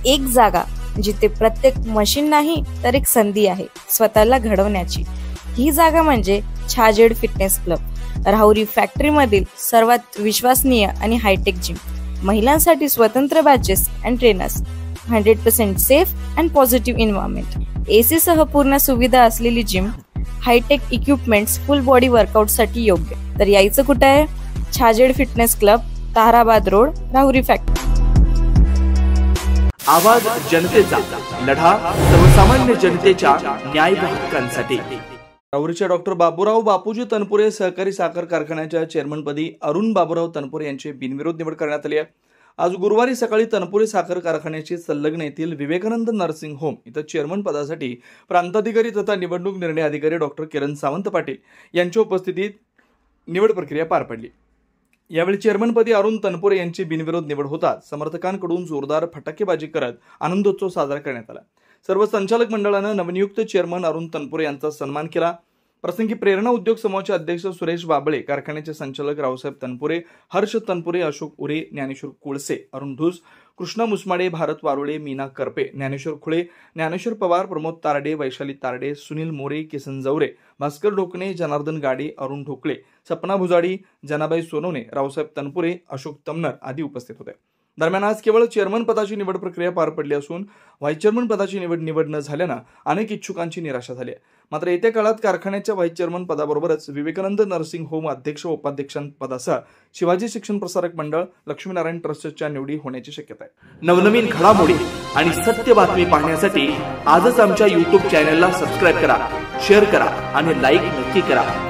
एक जागा जिथे प्रत्येक मशीन नाही तर एक संधी आहे स्वतःला घडवण्याची। ही जागा म्हणजे Chhajed fitness club, Rahuri factory मधील सर्वात विश्वसनीय आणि हायटेक जिम। महिलांसाठी स्वतंत्र batches and trainers, 100% safe and positive environment, AC सह पूर्ण सुविधा असलेली gym, hi tech equipments, full body workout साठी योग्य। तर यायचं कुठे आहे? Chhajed fitness club, Tarabad road, Rahuri factory. आवाज जनतेचा, लढा सर्वसामान्य जनतेच्या न्याय व हक्कांसाठी। राहुरीच्या डॉक्टर बाबूराव बापूजी तनपुरे सहकारी साखर कारखान्याच्या चेअरमनपदी अरुण बाबूराव तनपुरे यांची बिनविरोध निवड करण्यात आली आहे। आज गुरुवारी सकाळी तनपुरे साखर कारखान्याची संलग्न येथील विवेकानंद नर्सिंग होम इथं चेअरमन पदासाठी प्रांताधिकारी तथा निवडणूक निर्णय अधिकारी डॉक्टर किरण सावंत पाटील यांच्या उपस्थितीत निवड प्रक्रिया पार पडली। यावेळी चेअरमनपदी अरुण तनपुरे यांची बिनविरोध निवड होताच समर्थकांकडून जोरदार फटाकेबाजी करत आनंदोत्सव साजरा करण्यात आला। सर्व संचालक मंडळानं नवनियुक्त चेअरमन अरुण तनपुरे यांचा सन्मान केला। प्रसंगी प्रेरणा उद्योग समूहाचे अध्यक्ष सुरेश बाबळे, कारखान्याचे संचालक रावसाहेब तनपुरे, हर्ष तनपुरे, अशोक उरे, ज्ञानेश्वर कोळसे, अरुण धूस, कृष्णा मुसमाडे, भारत वारुळे, मीना करपे, ज्ञानेश्वर खुळे, ज्ञानेश्वर पवार, प्रमोद तारडे, वैशाली तारडे, सुनील मोरे, किसन जवरे, भास्कर ढोकणे, जनार्दन गाडे, अरुण ढोकळे, सपना भुजाडी, जनाबाई सोनवणे, रावसाहेब तनपुरे, अशोक तमनर आदी उपस्थित होते। दरम्यान आज केवळ चेअरमन पदाची निवड प्रक्रिया पार पडली असून व्हाईस चेअरमन पदाची निवड न झाल्यानं अनेक इच्छुकांची निराशा झाली आहे। मात्र येत्या काळात कारखान्याच्या व्हाईस चेअरमन पदाबरोबरच विवेकानंद नर्सिंग होम अध्यक्ष व उपाध्यक्षांपदासह शिवाजी शिक्षण प्रसारक मंडळ, लक्ष्मीनारायण ट्रस्टच्या निवडी होण्याची शक्यता आहे। नवनवीन घडामोडी आणि सत्य बातमी पाहण्यासाठी आजच आमच्या YouTube चॅनलला सबस्क्राइब करा, शेअर करा आणि लाईक नक्की करा।